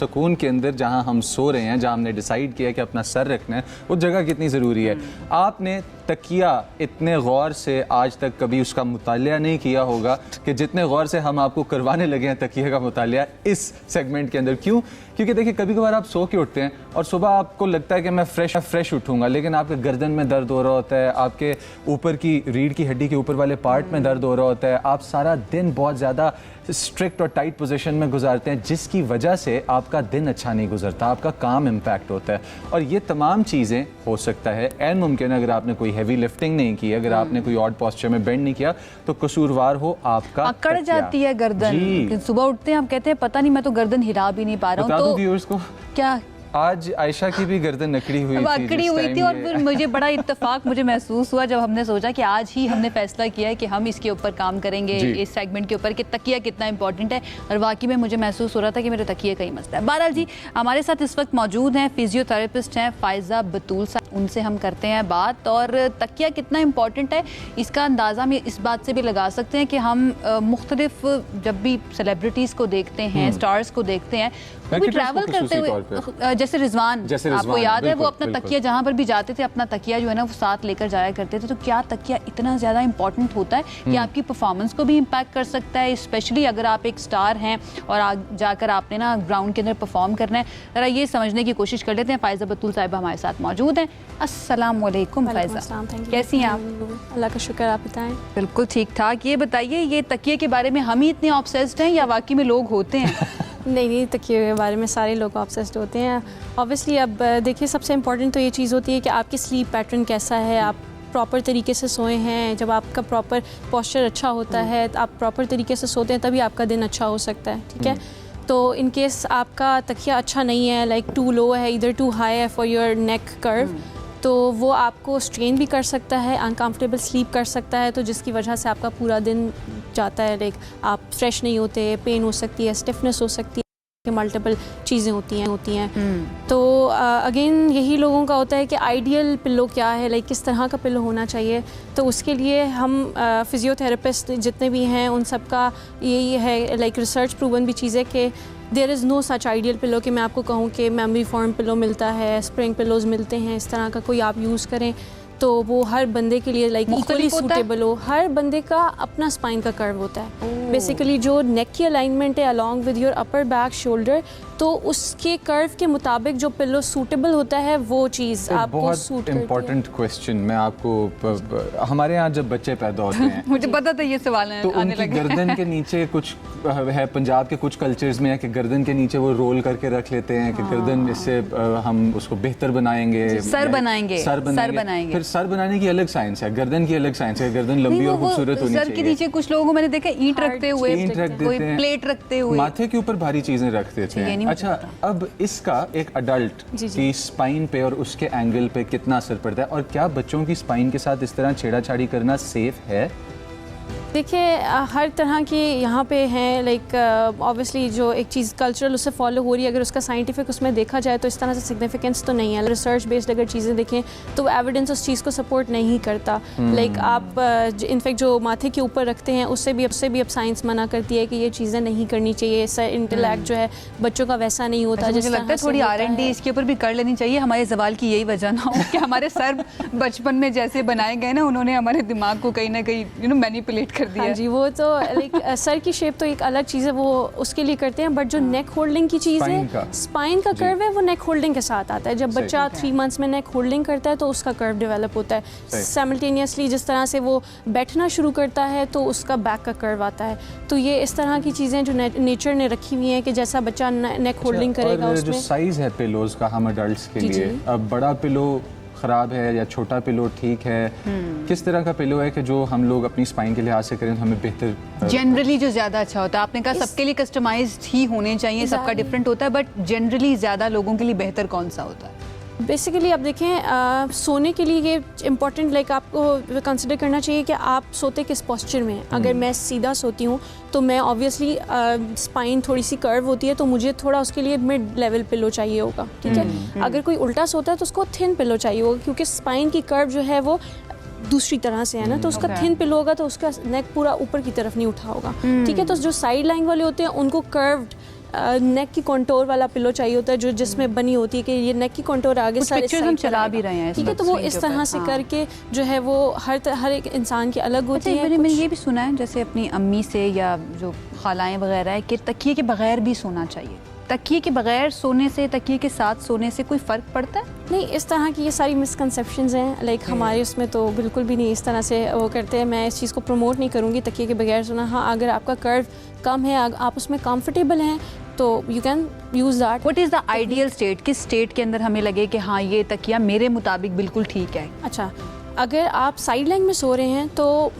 सुकून के अंदर जहां हम सो रहे हैं, जहां हमने डिसाइड किया कि अपना सर रखना है, वो जगह कितनी ज़रूरी है। आपने तकिया इतने गौर से आज तक कभी उसका मुतालिया नहीं किया होगा कि जितने गौर से हम आपको करवाने लगे हैं तकिया का मुतालिया इस सेगमेंट के अंदर। क्यों? क्योंकि देखिए कभी कभार आप सो के उठते हैं और सुबह आपको लगता है कि मैं फ्रेश उठूंगा, लेकिन आपके गर्दन में दर्द हो रहा होता है, आपके ऊपर की रीढ़ की हड्डी के ऊपर वाले पार्ट में दर्द हो रहा होता है, आप सारा दिन बहुत ज़्यादा स्ट्रिक्ट और टाइट पोजीशन में गुजारते हैं, जिसकी वजह से आपका दिन अच्छा नहीं गुजरता, आपका काम इम्पैक्ट होता है। और ये तमाम चीज़ें हो सकता है ऐन मुमकिन अगर आपने कोई हैवी लिफ्टिंग नहीं की, अगर आपने कोई ऑड पोस्चर में बेंड नहीं किया, तो कसूरवार हो आपका अकड़ जाती है गर्दन। सुबह उठते हैं हम कहते हैं पता नहीं मैं तो गर्दन हिला भी नहीं पा रहा हूँ। तो व्यूअर्स को क्या आज आयशा की भी गर्दन अकड़ी हुई थी और फिर मुझे बड़ा इत्तेफाक मुझे महसूस हुआ जब हमने सोचा कि आज ही हमने फैसला किया है कि हम इसके ऊपर काम करेंगे, इस सेगमेंट के ऊपर कि तकिया कितना इंपॉर्टेंट है। और वाकई में मुझे महसूस हो रहा था कि मेरे तकिए का ही मसला है। बहरहाल जी, हमारे साथ इस वक्त मौजूद हैं फिजियोथेरेपिस्ट हैं फ़ायज़ा बतूल साहब, उनसे हम करते हैं बात। और तकिया कितना इंपॉर्टेंट है इसका अंदाज़ा हम इस बात से भी लगा सकते हैं कि हम मुख्तलिफ जब भी सेलिब्रिटीज़ को देखते हैं, स्टार्स को देखते हैं, वो भी ट्रैवल करते हुए, जैसे रिजवान आपको याद है, वो अपना तकिया जहाँ पर भी जाते थे अपना तकिया जो है ना वो साथ लेकर जाया करते थे। तो क्या तकिया इतना ज़्यादा इंपॉर्टेंट होता है कि आपकी परफॉर्मेंस को भी इम्पैक्ट कर सकता है, स्पेशली अगर आप एक स्टार हैं और जाकर आपने ना ग्राउंड के अंदर परफॉर्म करना है। ज़रा ये समझने की कोशिश कर लेते हैं। फ़ायज़ा बतूल साहिबा हमारे साथ मौजूद हैं। अस्सलाम वालेकुम फ़ायज़ा, कैसी हैं आप? अल्लाह का शुक्र, आप बताएं। बिल्कुल ठीक ठाक। ये बताइए, ये तकिए के बारे में हम ही इतने ऑब्सेस्ड हैं या वाकई में लोग होते हैं? नहीं, तकिए के बारे में सारे लोग ऑब्सेस्ड होते हैं ऑब्वियसली। अब देखिए सबसे इम्पोर्टेंट तो ये चीज़ होती है कि आपकी स्लीप पैटर्न कैसा है, आप प्रॉपर तरीके से सोए हैं। जब आपका प्रॉपर पोस्चर अच्छा होता है, आप प्रॉपर तरीके से सोते हैं, तभी आपका दिन अच्छा हो सकता है। ठीक है, तो इन केस आपका तकिया अच्छा नहीं है, लाइक टू लो है, इधर टू हाई है फॉर योर नेक कर्व, तो वो आपको स्ट्रेन भी कर सकता है, अनकम्फर्टेबल स्लीप कर सकता है, तो जिसकी वजह से आपका पूरा दिन जाता है, लाइक आप फ्रेश नहीं होते, पेन हो सकती है, स्टिफनेस हो सकती है, मल्टीपल चीज़ें होती हैं। तो अगेन यही लोगों का होता है कि आइडियल पिल्लो क्या है, लाइक किस तरह का पिल्लो होना चाहिए। तो उसके लिए हम फिजियोथेरेपिस्ट जितने भी हैं उन सब का यही है, लाइक रिसर्च प्रूवन भी चीज़ है कि there is no such ideal pillow कि मैं आपको कहूँ कि मेमोरी फॉर्म पिल्लो मिलता है, स्प्रिंग पिल्लोज़ मिलते हैं, इस तरह का कोई आप यूज़ करें तो वो हर बंदे के लिए लाइक इक्वली सूटेबल हो। हर बंदे का अपना स्पाइन का कर्व होता है। बेसिकली जो नेक की अलाइनमेंट है along with your upper back shoulder, तो उसके कर्व के मुताबिक जो पिल्लो सूटेबल होता है वो चीज़ आपको सूट करती है। इम्पोर्टेंट क्वेश्चन मैं आपको, हमारे यहाँ जब बच्चे पैदा होते हैं मुझे पता था ये सवाल है, तो उनकी गर्दन के नीचे कुछ है, पंजाब के कुछ कल्चर्स में है कि गर्दन के नीचे वो रोल करके रख लेते हैं कि गर्दन इससे हम उसको बेहतर बनाएंगे, सर बनाएंगे। फिर सर बनाने की अलग साइंस है, गर्दन की अलग साइंस है, गर्दन लंबी और खूबसूरत होनी चाहिए। सर के नीचे कुछ लोगों को मैंने देखा ईंट रखते हुए, कोई प्लेट रखते हुए, माथे के ऊपर भारी चीजें रख देते हैं। अच्छा, अब इसका एक अडल्ट की स्पाइन पे और उसके एंगल पे कितना असर पड़ता है, और क्या बच्चों की स्पाइन के साथ इस तरह छेड़ाछाड़ी करना सेफ है? देखिए हर तरह की यहाँ पे हैं, लाइक ऑब्वियसली जो एक चीज़ कल्चरल उससे फॉलो हो रही है, अगर उसका साइंटिफिक उसमें देखा जाए तो इस तरह से सिग्निफिकेंस तो नहीं है। रिसर्च बेस्ड अगर चीज़ें देखें तो एविडेंस उस चीज़ को सपोर्ट नहीं करता। लाइक आप इनफैक्ट जो माथे के ऊपर रखते हैं उससे भी अब साइंस मना करती है कि ये चीज़ें नहीं करनी चाहिए। सर इंटेलेक्ट जो है बच्चों का वैसा नहीं होता। मुझे लगता है थोड़ी R&D इसके ऊपर भी कर लेनी चाहिए, हमारे सवाल की यही वजह ना हो कि हमारे सर बचपन में जैसे बनाए गए ना, उन्होंने हमारे दिमाग को कहीं ना कहीं मैनिपुलेट कर दिया। हाँ जी, वो तो लाइक सर की शेप तो एक अलग चीज़ है, वो उसके लिए करते हैं, बट जो नेक होल्डिंग की चीज़ है, स्पाइन का कर्व है, वो नेक होल्डिंग के साथ आता है। जब बच्चा 3 मंथ्स में नेक होल्डिंग करता है तो उसका कर्व डेवलप होता है। साइमल्टेनियसली जिस तरह से वो बैठना शुरू करता है तो उसका बैक का कर्व आता है। तो ये इस तरह की चीज़ें जो नेचर ने रखी हुई हैं कि जैसा बच्चा नेक होल्डिंग करेगा उसमें। जो साइज़ है पिलोज का हम अडल्ट्स के लिए, अब बड़ा पिलो ख़राब है या छोटा पिलो ठीक है, किस तरह का पिलो है कि जो हम लोग अपनी स्पाइन के लिहाज से करें तो हमें बेहतर जनरली जो ज़्यादा अच्छा होता है? आपने कहा सबके लिए कस्टमाइज्ड ही होने चाहिए, सबका डिफरेंट होता है, बट जनरली ज़्यादा लोगों के लिए बेहतर कौन सा होता है? बेसिकली आप देखें सोने के लिए ये इम्पॉर्टेंट, लाइक आपको कंसिडर करना चाहिए कि आप सोते किस पोस्चर में हैं। अगर मैं सीधा सोती हूँ तो मैं ऑब्वियसली स्पाइन थोड़ी सी कर्व होती है, तो मुझे थोड़ा उसके लिए मिड लेवल पिलो चाहिए होगा। ठीक है, अगर कोई उल्टा सोता है तो उसको थिन पिलो चाहिए होगा, क्योंकि स्पाइन की कर्व जो है वो दूसरी तरह से है ना, तो उसका थिन पिलो होगा तो उसका नेक पूरा ऊपर की तरफ नहीं उठा होगा। ठीक है, तो जो साइड लाइन वाले होते हैं उनको कर्व्ड नेक की कंटोर वाला पिलो चाहिए होता है जो जिसमें बनी होती है कि ये नेक की कंटोर आगे सारे पिक्चर्स हम चला भी रहे हैं, ठीक है, तो वो इस तरह से करके जो है वो हर एक इंसान की अलग होती है। मैंने ये भी सुना है जैसे अपनी अम्मी से या जो खालाएं वगैरह है कि तकिए के बगैर भी सोना चाहिए। तकिए के बगैर सोने से तकिए के साथ सोने से कोई फ़र्क पड़ता है? नहीं, इस तरह की ये सारी मिसकंसेप्शंस हैं, लाइक हमारे उसमें तो बिल्कुल भी नहीं इस तरह से वो करते हैं। मैं इस चीज़ को प्रमोट नहीं करूँगी तकिए के बगैर सोना। हाँ, अगर आपका कर्व कम है, आप उसमें कंफर्टेबल हैं तो you can use that. What is the ideal state? किस स्टेट के अंदर हमें लगे कि हाँ ये तकिया मेरे मुताबिक बिल्कुल ठीक है? अच्छा, अगर आप साइड लाइन में सो रहे हैं तो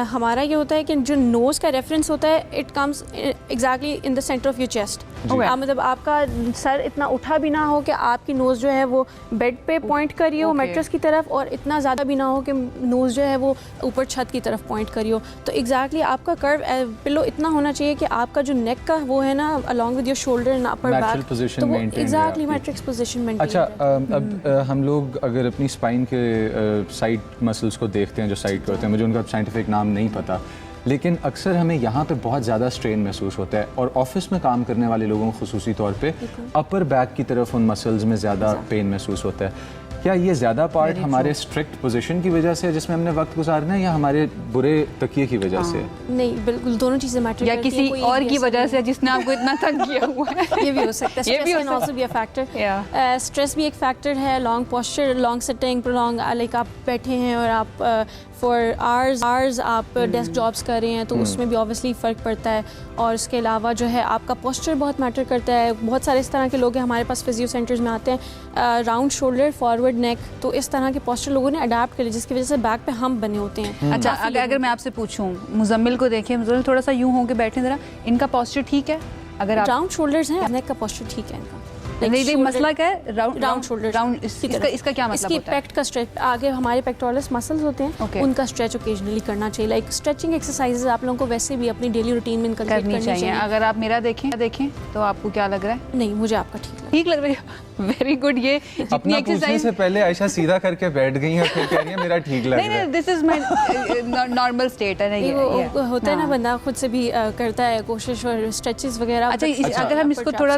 हमारा ये होता है कि जो नोज़ का रेफरेंस होता है it comes exactly in the centre of your chest. मतलब आपका सर इतना उठा भी ना हो कि आपकी नोज़ जो है वो बेड पे पॉइंट करी हो मैट्रेस की तरफ, और इतना ज़्यादा भी ना हो कि नोज़ जो है वो ऊपर छत की तरफ पॉइंट करी हो। तो एग्जैक्टली आपका कर्व पिलो इतना होना चाहिए कि आपका जो नेक का वो है ना along with your shoulder and upper back, तो वो एग्जैक्टली मैट्रिक्स पोजीशन मेंटेन। अच्छा, अब हम लोग अगर अपनी स्पाइन के साइड मसल्स को देखते हैं जो साइड के होते हैं, मुझे उनका साइंटिफिक नाम नहीं पता, लेकिन अक्सर हमें यहाँ पे बहुत ज़्यादा स्ट्रेन महसूस होता है और ऑफिस में काम करने वाले लोगों को खुसूसी तौर पे अपर बैक की तरफ उन मसल्स में ज़्यादा पेन महसूस होता है। क्या ये ज़्यादा पार्ट हमारे स्ट्रिक्ट पोजीशन की वजह से जिसमें हमने वक्त गुजारना है या हमारे बुरे तकिए की वजह से? नहीं, बिल्कुल दोनों चीज़ें मैटर या किसी और की वजह से जिसने आपको इतना तंग किया हुआ है। ये भी हो सकता है। Stress can also be a factor. Stress भी एक फैक्टर है। Long posture, long sitting, prolong, like आप बैठे हैं और आप फॉर आवर्स आप डेस्क जॉब्स कर रहे हैं तो उसमें भी ऑब्वियसली फ़र्क पड़ता है। और इसके अलावा जो है आपका पोस्चर बहुत मैटर करता है। बहुत सारे इस तरह के लोग हैं हमारे पास फिजियो सेंटर्स में आते हैं, राउंड शोल्डर, फॉरवर्ड नेक, तो इस तरह के पोस्चर लोगों ने अडाप्ट कर लिया जिसकी वजह से बैक पे हम बने होते हैं। अच्छा, अगर मैं आपसे पूछूं, मुजम्मिल को देखें, मुजम्मिल थोड़ा सा यूं होके बैठे ज़रा, इनका पोस्चर ठीक है? अगर आप राउंड शोल्डर्स हैं, नेक का पोस्चर ठीक है इनका। नहीं, मसला क्या है? राउंड शोल्डर, राउंड, इसका क्या मतलब होता है? पेक्ट का स्ट्रेच, आगे हमारे पेक्टोरल्स मसल्स होते हैं, उनका स्ट्रेच ओकेजनली करना चाहिए। लाइक स्ट्रेचिंग एक्सरसाइजेज आप लोगों को वैसे भी अपनी डेली रूटीन में करनी चाहिए। अगर आप मेरा देखें तो आपको क्या लग रहा है? नहीं, मुझे आपका ठीक लग रहा है। Very good. ये अपना पूछने से पहले आयशा सीधा करके बैठ गई है, फिर कह रही है मेरा ठीक लग रहा है। नहीं, this is my normal state है ना। ये होता है ना, बंदा खुद से भी करता है कोशिश और स्ट्रेचेस वगैरह। अच्छा, अगर हम इसको थोड़ा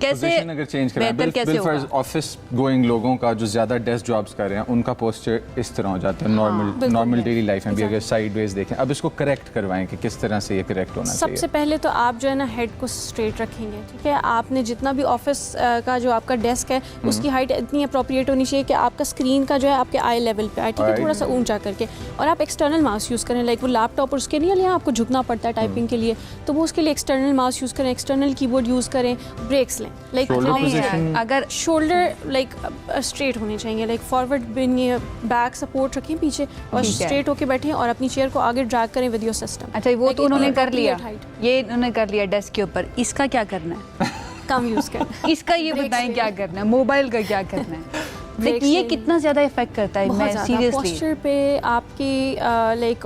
कैसे अगर चेंज करें, फॉर ऑफिस गोइंग लोगों का जो ज्यादा डेस्क जॉब्स कर रहे हैं उनका पोस्चर इस तरह हो जाता है नॉर्मल डेली लाइफ में भी अगर साइडवेज देखें। अब इसको करेक्ट करवाएं कि किस तरह से ये करेक्ट होना चाहिए। सबसे पहले तो आप जो है ना हेड को स्ट्रेट रखेंगे, ठीक है। आपने जितना भी ऑफिस का जो आपका डेस्क है उसकी हाइट इतनी अप्रोप्रिएट होनी चाहिए कि आपका स्क्रीन का जो है आपके आई लेवल पे आए, ठीक है, थोड़ा सा ऊंचा करके। और आप एक्सटर्नल माउस यूज़ करें, लाइक वो लैपटॉप और उसके लिए आपको झुकना पड़ता है टाइपिंग के लिए, तो वो उसके लिए एक्सटर्नल माउस यूज़ करें, एक्सटर्नल कीबोर्ड यूज़ करें, ब्रेक्स लें। लाइक अगर शोल्डर लाइक स्ट्रेट होने चाहिए, लाइक फॉरवर्ड बनिए, बैक सपोर्ट रखें पीछे और स्ट्रेट होके बैठें और अपनी चेयर को आगे ड्रैग करें विद योर सिस्टम। अच्छा, वो तो उन्होंने कर लिया, ये उन्होंने कर लिया डेस्क के ऊपर। इसका क्या करना है? कम यूज़ करना। इसका ये बताएं क्या करना है? मोबाइल का क्या करना है? ये कितना ज़्यादा इफेक्ट करता है? मैं सीरियसली पोस्चर पे आपकी लाइक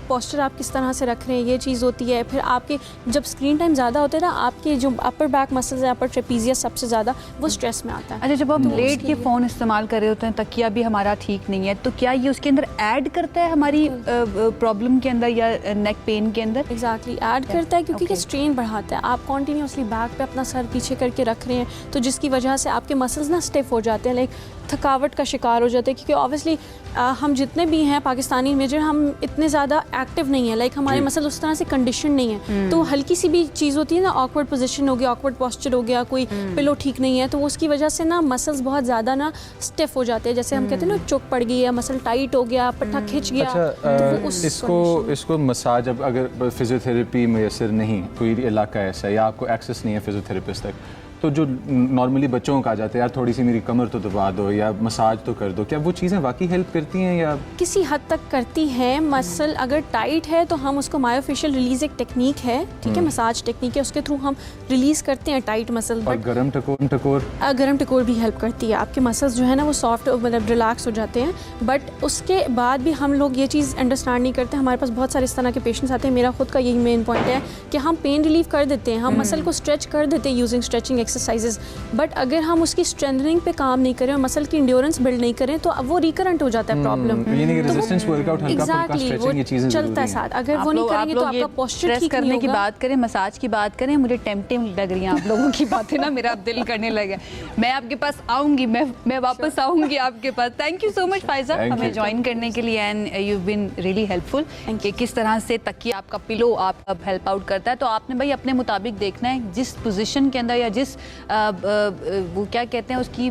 पोस्चर आप किस तरह से रख रहे हैं ये चीज़ होती है। फिर आपके जब स्क्रीन टाइम ज़्यादा होता है ना, आपके जो अपर बैक मसल्स है, अपर ट्रेपीजियस सबसे ज़्यादा वो स्ट्रेस में आता है। अच्छा, जब हम लेट के फ़ोन इस्तेमाल कर रहे होते हैं, तकिया भी हमारा ठीक नहीं है, तो क्या ये उसके अंदर ऐड करता है हमारी प्रॉब्लम के अंदर या नेक पेन के अंदर? एग्जैक्टली ऐड करता है, क्योंकि ये स्ट्रेन बढ़ाता है। आप कॉन्टीन्यूसली बैक पे अपना सर पीछे करके रख रहे हैं, तो जिसकी वजह से आपके मसल्स ना स्टिफ हो जाते हैं, लाइक थकावट का शिकार हो जाते हैं। क्योंकि ऑब्वियसली हम जितने भी हैं पाकिस्तानी मेजर, हम इतने ज़्यादा एक्टिव नहीं है, लाइक हमारे मसल उस तरह से कंडीशन नहीं है। तो हल्की सी भी चीज़ होती है ना, ऑकवर्ड पोजीशन हो गया, ऑकवर्ड पोस्चर हो गया, कोई पिलो ठीक नहीं है, तो उसकी वजह से ना मसल्स बहुत ज़्यादा ना स्टिफ हो जाते हैं। जैसे हम कहते हैं ना, चोक पड़ गई है, मसल टाइट हो गया, पट्टा खिंच गया। अच्छा, इसको मसाज, अब अगर फिजियोथेरेपी मैसर नहीं, कोई इलाका ऐसा या आपको एक्सेस नहीं है फिजियोथेरेपिस्ट तक, तो जो नॉर्मली बच्चों का आ जाते हैं, यार थोड़ी सी मेरी कमर तो दबा दो या मसाज तो कर दो, क्या वो चीज़ें वाकई हेल्प करती हैं या? किसी हद तक करती हैं। मसल अगर टाइट है तो हम उसको मायोफेशियल रिलीज एक टेक्निक है, ठीक है, मसाज टेक्निक है, उसके थ्रू हम रिलीज करते हैं टाइट मसल। और गरम टकोर भी हेल्प करती है। आपके मसल्स जो है ना वो सॉफ्ट मतलब रिलैक्स हो जाते हैं। बट उसके बाद भी हम लोग ये चीज़ अंडरस्टैंड नहीं करते। हमारे पास बहुत सारे इस तरह के पेशेंट्स आते हैं, मेरा खुद का यही मेन पॉइंट है कि हम पेन रिलीव कर देते हैं, हम मसल को स्ट्रेच कर देते हैं यूजिंग स्ट्रेचिंग एक्सरसाइजेज, बट अगर हम उसकी स्ट्रेंथनिंग पे काम नहीं करें और मसल की इंड्योरेंस बिल्ड नहीं करें तो अब वो रिकरेंट हो जाता है प्रॉब्लम। यानी कि रेजिस्टेंस वर्कआउट, हल्का फुल्का एग्जैक्टली स्ट्रेचिंग, ये चीजें चलता है साथ। अगर वो नहीं करेंगे तो आपका पोस्चर ठीक करने नहीं की होगा। बात करें, मसाज की बात करें, मुझे टेम्पटिंग लग रही है आप लोगों की बातें ना, मेरा अब दिल करने लगा। मैं आपके पास आऊंगी, मैं वापस आऊंगी आपके पास। Thank you so much Faiza Thank हमें you. ज्वाइन करने के लिए, and you been really helpful कि किस तरह से तकिया आपका पिलो आप अब हेल्प आउट करता है। तो आपने भाई अपने मुताबिक देखना है जिस पोजीशन के अंदर या जिस वो क्या कहते हैं उसकी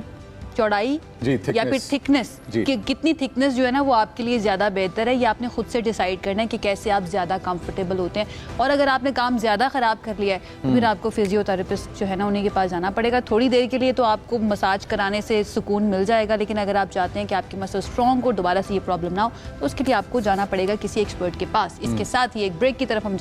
चौड़ाई जी, या फिर थिकनेस, जी। कि कितनी थिकनेस जो है ना वो आपके लिए ज़्यादा बेहतर है, ये आपने खुद से डिसाइड करना है कि कैसे आप ज़्यादा कंफर्टेबल होते हैं। और अगर आपने काम ज़्यादा ख़राब कर लिया है तो फिर आपको फिजियोथेरेपिस्ट जो है ना उन्हीं के पास जाना पड़ेगा। थोड़ी देर के लिए तो आपको मसाज कराने से सुकून मिल जाएगा, लेकिन अगर आप चाहते हैं कि आपकी मसल स्ट्रॉन्ग हो, दोबारा से ये प्रॉब्लम ना हो, तो उसके लिए आपको जाना पड़ेगा किसी एक्सपर्ट के पास। इसके साथ ही एक ब्रेक की तरफ हम